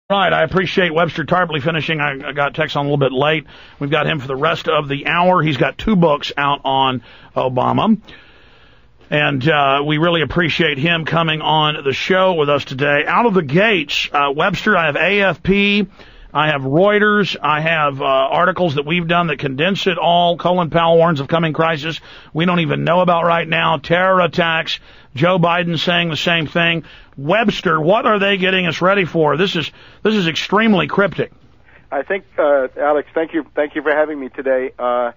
Right, I appreciate Webster Tarpley finishing. I got text on a little bit late. We've got him for the rest of the hour. He's got 2 books out on Obama. And we really appreciate him coming on the show with us today. Out of the gates, Webster, I have AFP, I have Reuters, I have articles that we've done that condense it all. Colin Powell warns of coming crisis we don't even know about right now. Terror attacks. Joe Biden saying the same thing. Webster, what are they getting us ready for? This is extremely cryptic. I think, Alex, thank you for having me today. I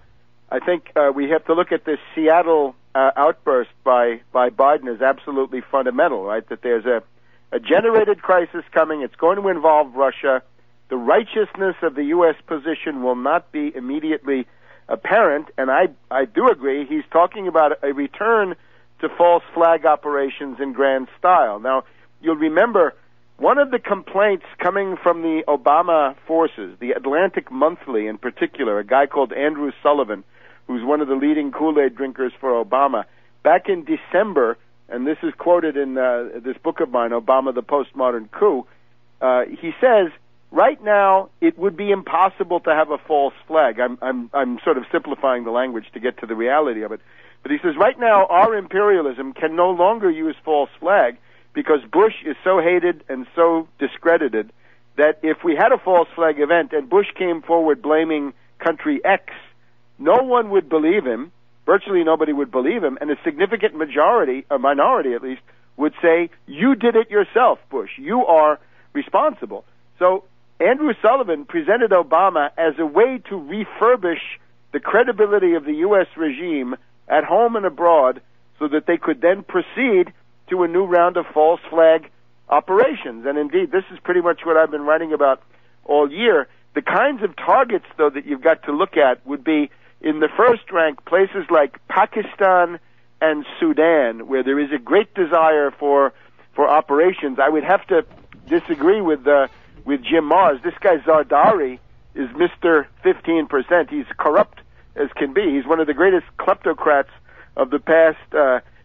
think we have to look at this Seattle outburst by Biden as absolutely fundamental, right? That there's a generated crisis coming. It's going to involve Russia. The righteousness of the U.S. position will not be immediately apparent, and I do agree. He's talking about a return to false flag operations in grand style. Now, you'll remember one of the complaints coming from the Obama forces, the Atlantic Monthly in particular, a guy called Andrew Sullivan, who's one of the leading Kool-Aid drinkers for Obama, back in December, and this is quoted in this book of mine, Obama, the Postmodern Coup, he says, right now, it would be impossible to have a false flag. I'm sort of simplifying the language to get to the reality of it. But he says, right now, our imperialism can no longer use false flag because Bush is so hated and so discredited that if we had a false flag event and Bush came forward blaming country X, no one would believe him, virtually nobody would believe him, and a significant majority, a minority at least, would say, you did it yourself, Bush. You are responsible. So Andrew Sullivan presented Obama as a way to refurbish the credibility of the U.S. regime at home and abroad so that they could then proceed to a new round of false flag operations. And indeed, this is pretty much what I've been writing about all year. The kinds of targets, though, that you've got to look at would be, in the first rank, places like Pakistan and Sudan, where there is a great desire for operations. I would have to disagree with Jim Mars. This guy Zardari is Mr. 15%. He's corrupt as can be. He's one of the greatest kleptocrats of the past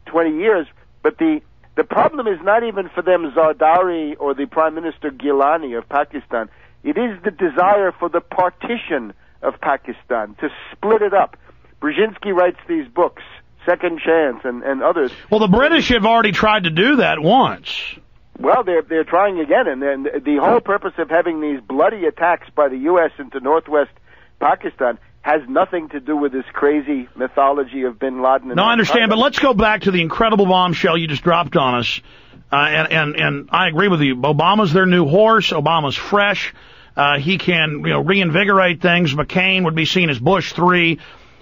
20 years. But the problem is not even for them Zardari or the Prime Minister Gilani of Pakistan. It is the desire for the partition of Pakistan, to split it up. Brzezinski writes these books, Second Chance and others. Well, the British have already tried to do that once. Well, they're trying again, and the whole purpose of having these bloody attacks by the U.S. into northwest Pakistan has nothing to do with this crazy mythology of bin Laden. No, I understand, but let's go back to the incredible bombshell you just dropped on us. And I agree with you. Obama's their new horse. Obama's fresh. He can, reinvigorate things. McCain would be seen as Bush 3.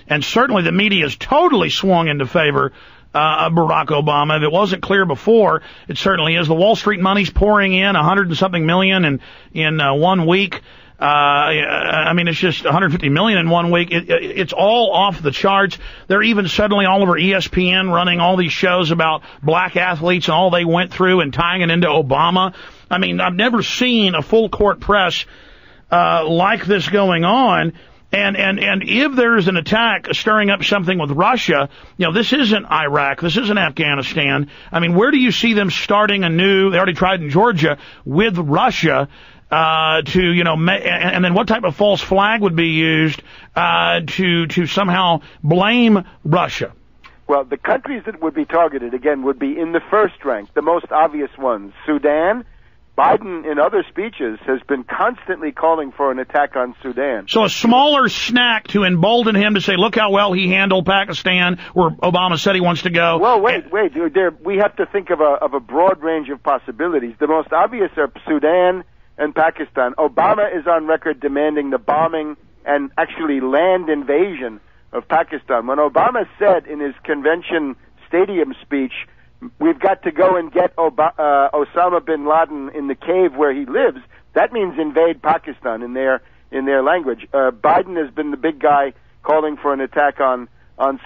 And certainly the media has totally swung into favor of Barack Obama. If it wasn't clear before, it certainly is. The Wall Street money's pouring in, 100 and something million in 1 week. It's just 150 million in 1 week. It's all off the charts. They're even suddenly all over ESPN running all these shows about black athletes and all they went through and tying it into Obama. I mean, I've never seen a full court press like this going on. And if there's an attack stirring up something with Russia, this isn't Iraq, this isn't Afghanistan. I mean, where do you see them starting they already tried in Georgia with Russia, and then what type of false flag would be used, to somehow blame Russia? Well, the countries that would be targeted, again, would be in the first rank, the most obvious ones. Sudan. Biden, in other speeches, has been constantly calling for an attack on Sudan. So a smaller snack to embolden him to say, look how well he handled Pakistan, where Obama said he wants to go. Well, wait. We have to think of a broad range of possibilities. The most obvious are Sudan and Pakistan. Obama is on record demanding the bombing and actually land invasion of Pakistan. When Obama said in his convention stadium speech, we've got to go and get Osama bin Laden in the cave where he lives, that means invade Pakistan in their language. Biden has been the big guy calling for an attack on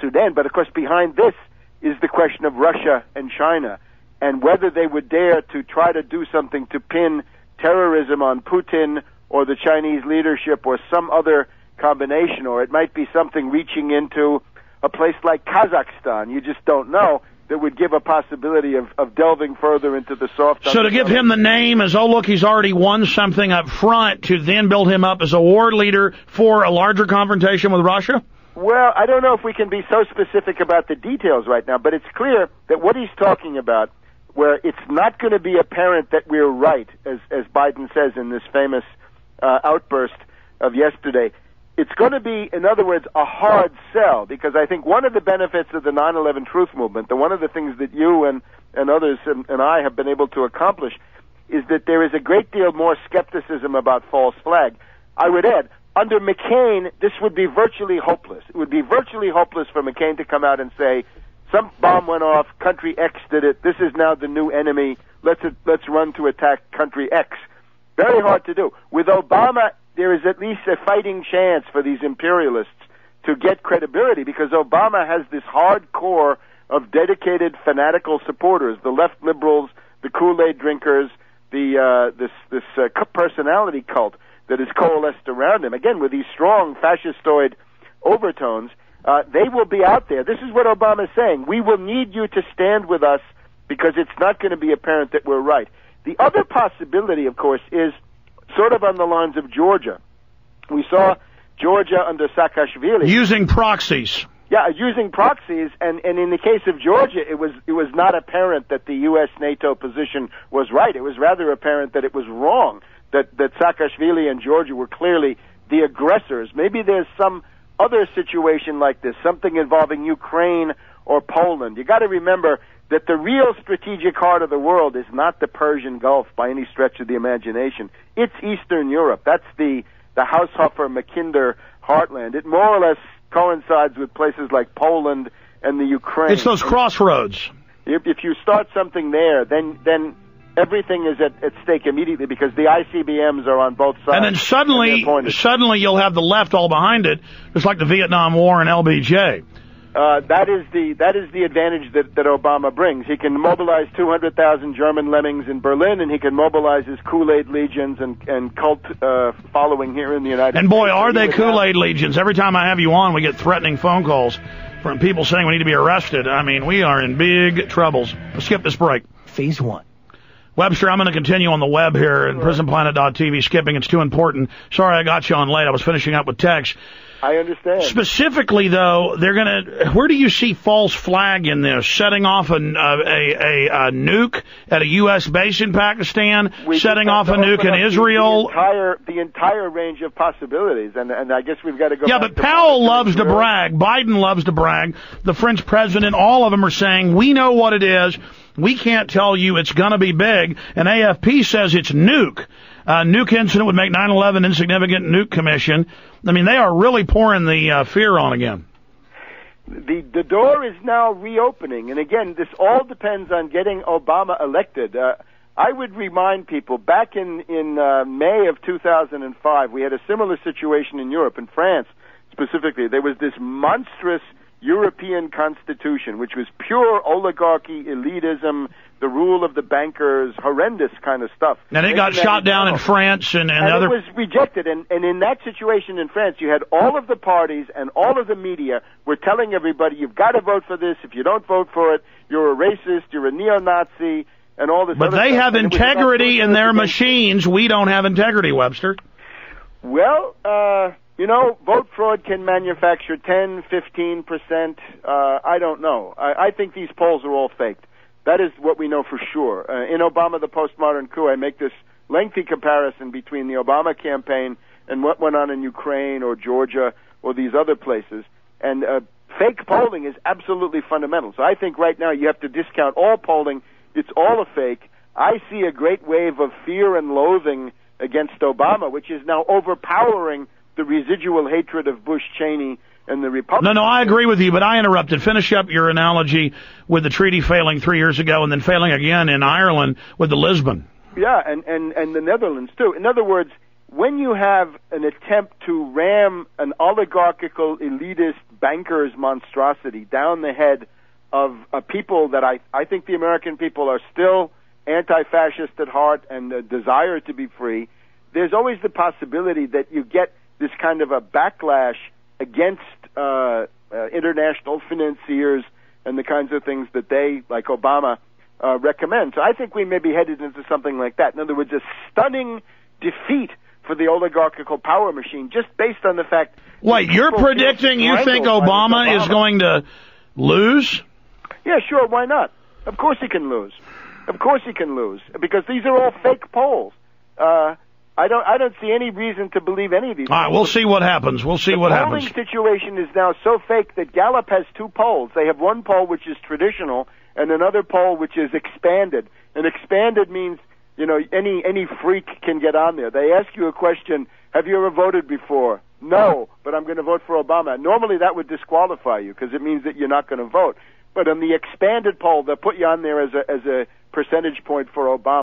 Sudan. But, of course, behind this is the question of Russia and China and whether they would dare to try to do something to pin terrorism on Putin or the Chinese leadership or some other combination, or it might be something reaching into a place like Kazakhstan. You just don't know. that would give a possibility of delving further into the soft. So to give him the name as, oh, look, he's already won something up front, to then build him up as a war leader for a larger confrontation with Russia? Well, I don't know if we can be so specific about the details right now, but it's clear that what he's talking about, where it's not going to be apparent that we're right, as Biden says in this famous outburst of yesterday, it's going to be, in other words, a hard sell, because I think one of the benefits of the 9/11 truth movement, and one of the things that you and others and I have been able to accomplish, is that there is a great deal more skepticism about false flag. I would add, under McCain, this would be virtually hopeless. It would be virtually hopeless for McCain to come out and say, some bomb went off, country X did it, this is now the new enemy, let's run to attack country X. Very hard to do. With Obama, there is at least a fighting chance for these imperialists to get credibility, because Obama has this hard core of dedicated fanatical supporters, the left liberals, the Kool-Aid drinkers, this personality cult that is coalesced around him. Again, with these strong fascistoid overtones, they will be out there. This is what Obama is saying. We will need you to stand with us because it's not going to be apparent that we're right. The other possibility, of course, is sort of on the lines of Georgia. We saw Georgia under Saakashvili using proxies. Yeah, using proxies, and in the case of Georgia, it was not apparent that the U.S. NATO position was right. It was rather apparent that it was wrong, that Saakashvili and Georgia were clearly the aggressors. Maybe there's some other situation like this, something involving Ukraine or Poland. You got to remember that the real strategic heart of the world is not the Persian Gulf by any stretch of the imagination. It's Eastern Europe. That's the Haushofer-Mackinder heartland. It more or less coincides with places like Poland and the Ukraine. It's those crossroads. If you start something there, then everything is at stake immediately, because the ICBMs are on both sides. And then suddenly you'll have the left all behind it, just like the Vietnam War and LBJ. That is the advantage that Obama brings. He can mobilize 200,000 German lemmings in Berlin, and he can mobilize his Kool-Aid legions and cult following here in the United States. And boy, are they Kool-Aid legions. Every time I have you on, we get threatening phone calls from people saying we need to be arrested. I mean, we are in big troubles. Let's skip this break. Phase 1. Webster, I'm going to continue on the web here in prisonplanet.tv. Skipping, it's too important. Sorry I got you on late. I was finishing up with text. I understand. Specifically, though, they're going to. Where do you see false flag in this? Setting off a nuke at a U.S. base in Pakistan, setting off a nuke in Israel. The entire range of possibilities, and I guess we've got to go. Yeah, but Powell loves to brag. Biden loves to brag. The French president, all of them are saying, we know what it is. We can't tell you it's going to be big. And AFP says it's nuke. Nuke incident would make 9/11 insignificant. Nuke commission. I mean, they are really pouring the fear on again. The door is now reopening, and again, this all depends on getting Obama elected. I would remind people, back in May of 2005, we had a similar situation in Europe, in France specifically. There was this monstrous European constitution, which was pure oligarchy, elitism, the rule of the bankers, horrendous kind of stuff. And it got shot down in France and it was rejected. And in that situation in France, you had all of the parties and all of the media were telling everybody, you've got to vote for this. If you don't vote for it, you're a racist, you're a neo-Nazi, and all this. But they have integrity in their machines. We don't have integrity, Webster. Well, vote fraud can manufacture 10, 15%. I don't know. I think these polls are all faked. That is what we know for sure. In Obama, the postmodern coup, I make this lengthy comparison between the Obama campaign and what went on in Ukraine or Georgia or these other places. And fake polling is absolutely fundamental. So I think right now you have to discount all polling. It's all a fake. I see a great wave of fear and loathing against Obama, which is now overpowering the residual hatred of Bush, Cheney, and the Republicans. No, I agree with you, but I interrupted. Finish up your analogy with the treaty failing 3 years ago and then failing again in Ireland with the Lisbon. Yeah, and the Netherlands, too. In other words, when you have an attempt to ram an oligarchical, elitist, bankers monstrosity down the head of a people that I think the American people are still anti-fascist at heart and desire to be free, there's always the possibility that you get this kind of a backlash against international financiers and the kinds of things that they, like Obama, recommend. So I think we may be headed into something like that. In other words, a stunning defeat for the oligarchical power machine, just based on the fact... Wait, you're predicting you think Obama is going to lose? Yeah, sure, why not? Of course he can lose. Of course he can lose, because these are all fake polls. I don't see any reason to believe any of these. All right, we'll see what happens. We'll see what happens. The polling situation is now so fake that Gallup has two polls. They have one poll which is traditional and another poll which is expanded. And expanded means, any freak can get on there. They ask you a question, have you ever voted before? No, but I'm going to vote for Obama. Normally that would disqualify you because it means that you're not going to vote. But on the expanded poll, they'll put you on there as a percentage point for Obama.